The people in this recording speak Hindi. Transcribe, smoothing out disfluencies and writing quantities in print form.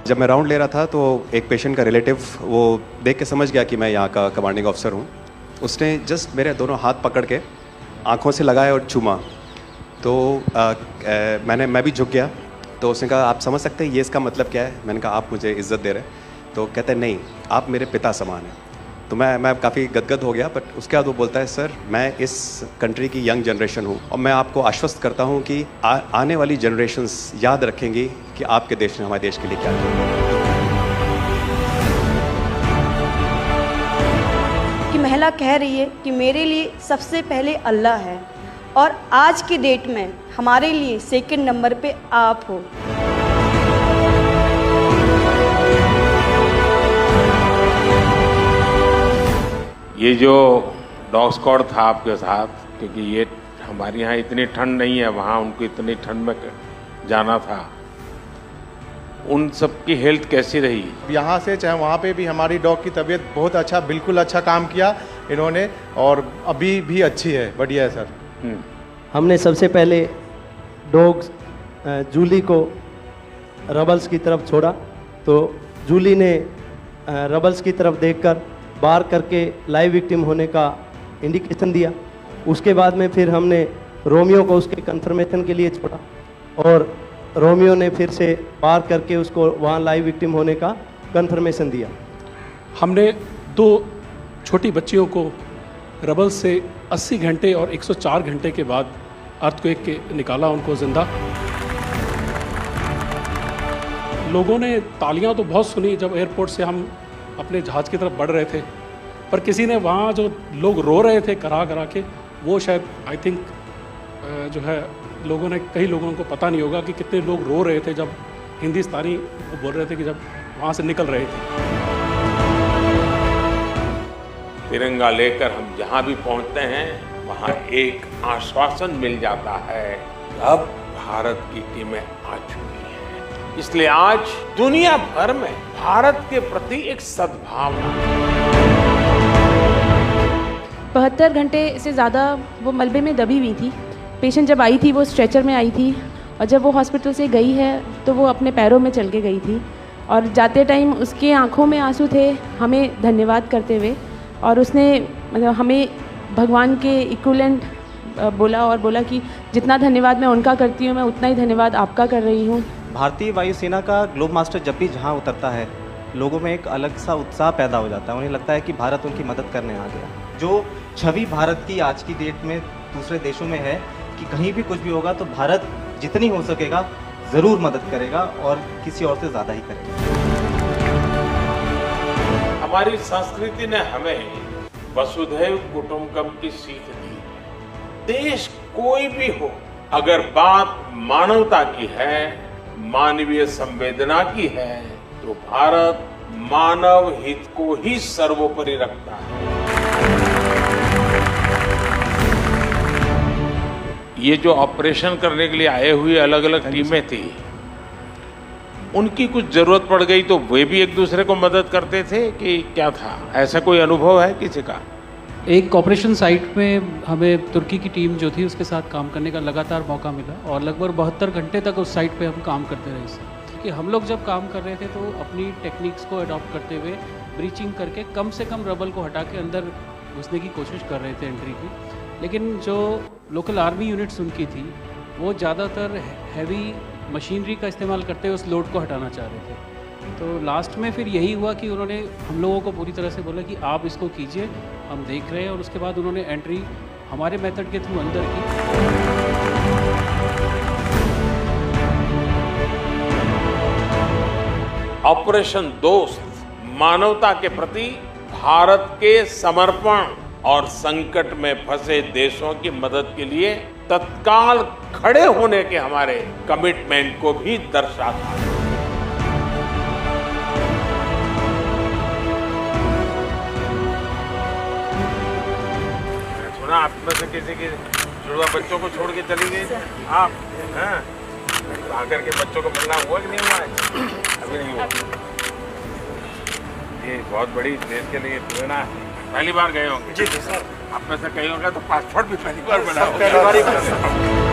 जब मैं राउंड ले रहा था तो एक पेशेंट का रिलेटिव वो देख के समझ गया कि मैं यहाँ का कमांडिंग ऑफिसर हूँ। उसने जस्ट मेरे दोनों हाथ पकड़ के आंखों से लगाए और चूमा। तो मैं भी झुक गया। तो उसने कहा आप समझ सकते हैं ये इसका मतलब क्या है? मैंने कहा आप मुझे इज़्ज़त दे रहे हैं। तो कहते हैं नहीं, आप मेरे पिता समान हैं। तो मैं काफ़ी गदगद हो गया। बट उसके बाद वो बोलता है सर मैं इस कंट्री की यंग जनरेशन हूँ और मैं आपको आश्वस्त करता हूँ कि आने वाली जनरेशन्स याद रखेंगी कि आपके देश ने हमारे देश के लिए क्या किया। कि महिला कह रही है कि मेरे लिए सबसे पहले अल्लाह है और आज की डेट में हमारे लिए सेकंड नंबर पे आप हो। ये जो डॉग स्क्वाड था आपके साथ, क्योंकि ये हमारे यहाँ इतनी ठंड नहीं है, वहाँ उनको इतनी ठंड में जाना था, उन सब की हेल्थ कैसी रही? यहाँ से चाहे वहाँ पे भी हमारी डॉग की तबीयत बहुत अच्छा, बिल्कुल अच्छा काम किया इन्होंने और अभी भी अच्छी है, बढ़िया है सर। हमने सबसे पहले डॉग जूली को रबल्स की तरफ छोड़ा तो जूली ने रबल्स की तरफ देखकर बार करके लाइव विक्टिम होने का इंडिकेशन दिया। उसके बाद में फिर हमने रोमियो को उसके कंफर्मेशन के लिए छोड़ा और रोमियो ने फिर से बार करके उसको वहाँ लाइव विक्टिम होने का कंफर्मेशन दिया। हमने 2 छोटी बच्चियों को रबल से 80 घंटे और 104 घंटे के बाद अर्थक्वेक के निकाला उनको जिंदा। लोगों ने तालियां तो बहुत सुनी जब एयरपोर्ट से हम अपने जहाज़ की तरफ बढ़ रहे थे, पर किसी ने वहाँ जो लोग रो रहे थे करा करा के, वो शायद आई थिंक जो है लोगों ने, कई लोगों को पता नहीं होगा कि कितने लोग रो रहे थे जब हिंदुस्तानी वो बोल रहे थे कि जब वहाँ से निकल रहे थे। तिरंगा लेकर हम जहाँ भी पहुँचते हैं वहाँ एक आश्वासन मिल जाता है, अब भारत की टीमें आ चुकी हैं। इसलिए आज दुनिया भर में भारत के प्रति एक सद्भावना। 72 घंटे से ज़्यादा वो मलबे में दबी हुई थी। पेशेंट जब आई थी वो स्ट्रेचर में आई थी और जब वो हॉस्पिटल से गई है तो वो अपने पैरों में चल के गई थी और जाते टाइम उसके आंखों में आंसू थे हमें धन्यवाद करते हुए, और उसने मतलब हमें भगवान के इक्विवेलेंट बोला कि जितना धन्यवाद मैं उनका करती हूँ मैं उतना ही धन्यवाद आपका कर रही हूँ। भारतीय वायुसेना का ग्लोब मास्टर जब भी जहाँ उतरता है लोगों में एक अलग सा उत्साह पैदा हो जाता है। उन्हें लगता है कि भारत उनकी मदद करने आ गया। जो छवि भारत की आज की डेट में दूसरे देशों में है कि कहीं भी कुछ भी होगा तो भारत जितनी हो सकेगा ज़रूर मदद करेगा और किसी और से ज़्यादा ही करेगा। हमारी संस्कृति ने हमें वसुधैव कुटुंबकम की सीख दी। देश कोई भी हो, अगर बात मानवता की है, मानवीय संवेदना की है, तो भारत मानव हित को ही सर्वोपरि रखता है। ये जो ऑपरेशन करने के लिए आए हुए अलग अलग टीमें थी, उनकी कुछ जरूरत पड़ गई तो वे भी एक दूसरे को मदद करते थे कि क्या था? ऐसा कोई अनुभव है किसी का? एक ऑपरेशन साइट में हमें तुर्की की टीम जो थी उसके साथ काम करने का लगातार मौका मिला और लगभग 72 घंटे तक उस साइट पे हम काम करते रहे सर। कि हम लोग जब काम कर रहे थे तो अपनी टेक्निक्स को अडॉप्ट करते हुए ब्रीचिंग करके कम से कम रबल को हटा के अंदर घुसने की कोशिश कर रहे थे एंट्री की। लेकिन जो लोकल आर्मी यूनिट्स उनकी थी वो ज़्यादातर हैवी मशीनरी का इस्तेमाल करते हुए उस लोड को हटाना चाह रहे थे। तो लास्ट में फिर यही हुआ कि उन्होंने हम लोगों को पूरी तरह से बोला कि आप इसको कीजिए, हम देख रहे हैं, और उसके बाद उन्होंने एंट्री हमारे मेथड के थ्रू अंदर की। ऑपरेशन दोस्त मानवता के प्रति भारत के समर्पण और संकट में फंसे देशों की मदद के लिए तत्काल खड़े होने के हमारे कमिटमेंट को भी दर्शाता है। सुना आप में से किसी के जुड़वा बच्चों को छोड़ के चली गई आप, हैं? आकर के बच्चों को मिलना हुआ कि नहीं हुआ है? अभी नहीं हुआ। ये बहुत बड़ी देश के लिए प्रेरणा है। पहली बार गए होंगे? जी सर। आप में से कई होंगे तो पासपोर्ट भी पहली बार बना होगा।